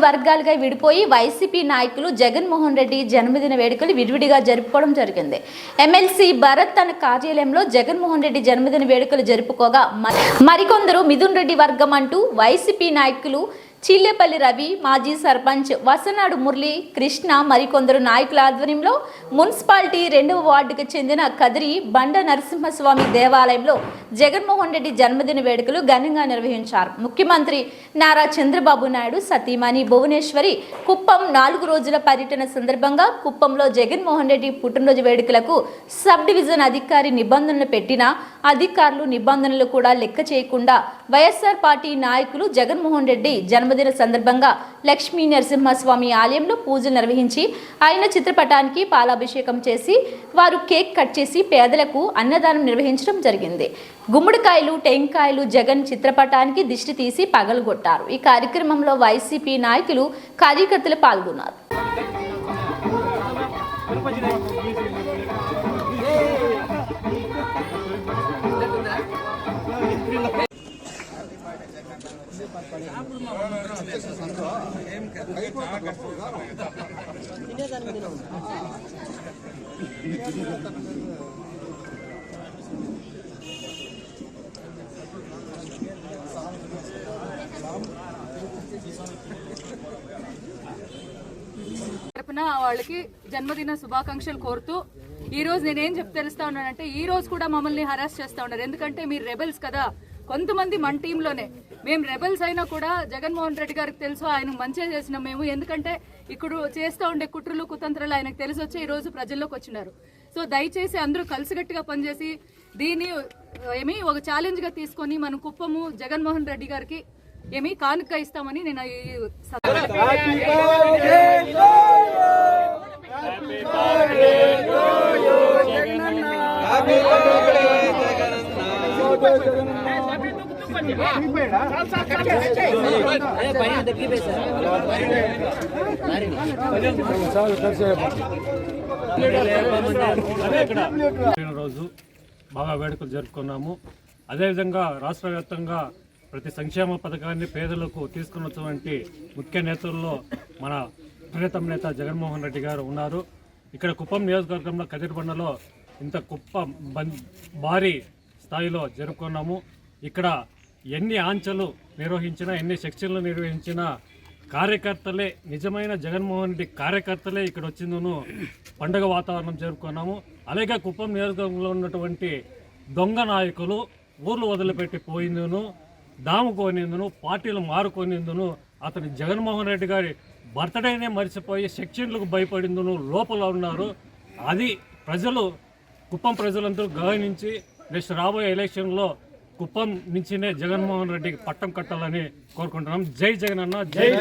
వర్గాలుగా విడిపోయి వైసీపీ నాయకులు జగన్మోహన్ రెడ్డి జన్మదిన వేడుకలు విడివిడిగా జరుపుకోవడం జరిగింది. ఎమ్మెల్సీ భరత్ తన కార్యాలయంలో జగన్మోహన్ రెడ్డి జన్మదిన వేడుకలు జరుపుకోగా మరికొందరు మిథున్ రెడ్డి వర్గం అంటూ వైసీపీ నాయకులు చిల్లేపల్లి రవి, మాజీ సర్పంచ్ వసనాడు మురళి కృష్ణ మరికొందరు నాయకుల ఆధ్వర్యంలో మున్సిపాలిటీ 2వ వార్డుకు చెందిన కదిరి బండ నరసింహస్వామి దేవాలయంలో జగన్మోహన్ రెడ్డి జన్మదిన వేడుకలు ఘనంగా నిర్వహించారు. ముఖ్యమంత్రి నారా చంద్రబాబు నాయుడు సతీమణి భువనేశ్వరి కుప్పం 4 రోజుల పర్యటన సందర్భంగా కుప్పంలో జగన్మోహన్ రెడ్డి పుట్టినరోజు వేడుకలకు సబ్ డివిజన్ అధికారి నిబంధనలు పెట్టినా అధికారులు నిబంధనలు కూడా లెక్క చేయకుండా వైఎస్ఆర్ పార్టీ నాయకులు జగన్మోహన్ రెడ్డి జన్మదిన సందర్భంగా లక్ష్మీ నరసింహస్వామి ఆలయంలో పూజలు నిర్వహించి ఆయన చిత్రపటానికి పాలాభిషేకం చేసి వారు కేక్ కట్ చేసి పేదలకు అన్నదానం నిర్వహించడం జరిగింది. గుమ్మడికాయలు, టెంకాయలు జగన్ చిత్రపటానికి దిష్టి తీసి పగలగొట్టారు. ఈ కార్యక్రమంలో వైసీపీ నాయకులు, కార్యకర్తలు పాల్గొన్నారు. వాళ్ళకి జన్మదిన శుభాకాంక్షలు కోరుతూ ఈ రోజు నేనేం తెలుస్తా ఉన్నానంటే, ఈ రోజు కూడా మమ్మల్ని హరాస్ చేస్తా ఉన్నారు. ఎందుకంటే మీరు రెబెల్స్ కదా, కొంతమంది మన టీంలోనే మేము రెబెల్స్ అయినా కూడా జగన్మోహన్ రెడ్డి గారికి తెలుసు ఆయన మంచిగా చేసినాం మేము. ఎందుకంటే ఇక్కడ చేస్తూ ఉండే కుట్రలు కుతంత్రాలు ఆయనకు తెలిసి వచ్చి ఈ రోజు ప్రజల్లోకి వచ్చినారు. సో దయచేసి అందరూ కలిసిగట్టిగా పనిచేసి దీన్ని ఒక ఛాలెంజ్ గా తీసుకొని మన కుప్పము జగన్మోహన్ రెడ్డి గారికి కానుక ఇస్తామని నేను రోజు బాగా వేడుకలు జరుపుకున్నాము. అదేవిధంగా రాష్ట్ర వ్యాప్తంగా ప్రతి సంక్షేమ పథకాన్ని పేదలకు తీసుకున్నటువంటి ముఖ్య నేతల్లో మన ప్రియతమ నేత జగన్మోహన్ రెడ్డి గారు ఉన్నారు. ఇక్కడ కుప్పం నియోజకవర్గంలో కదిరిబండలో ఇంత భారీ స్థాయిలో జరుపుకున్నాము. ఇక్కడ ఎన్ని ఆంక్షలు నిర్వహించినా, ఎన్ని సెక్షన్లు నిర్వహించినా కార్యకర్తలే, నిజమైన జగన్మోహన్ రెడ్డి కార్యకర్తలే ఇక్కడ వచ్చిందును పండుగ వాతావరణం జరుపుకున్నాము. అలాగే కుప్పం నియోజకవర్గంలో ఉన్నటువంటి దొంగ నాయకులు ఊర్లు వదిలిపెట్టి పోయిందును, దాముకోనిందును, పార్టీలు మారుకోనిందును, అతని జగన్మోహన్ రెడ్డి గారి బర్త్డేనే మర్చిపోయి సెక్షన్లకు భయపడిందును లోపల ఉన్నారు. అది కుప్పం ప్రజలందరూ గమనించి నెక్స్ట్ రాబోయే ఎలక్షన్లో కుప్పం నుంచినే జగన్మోహన్ రెడ్డికి పట్టం కట్టాలని కోరుకుంటున్నాం. జై జగన్ అన్న, జై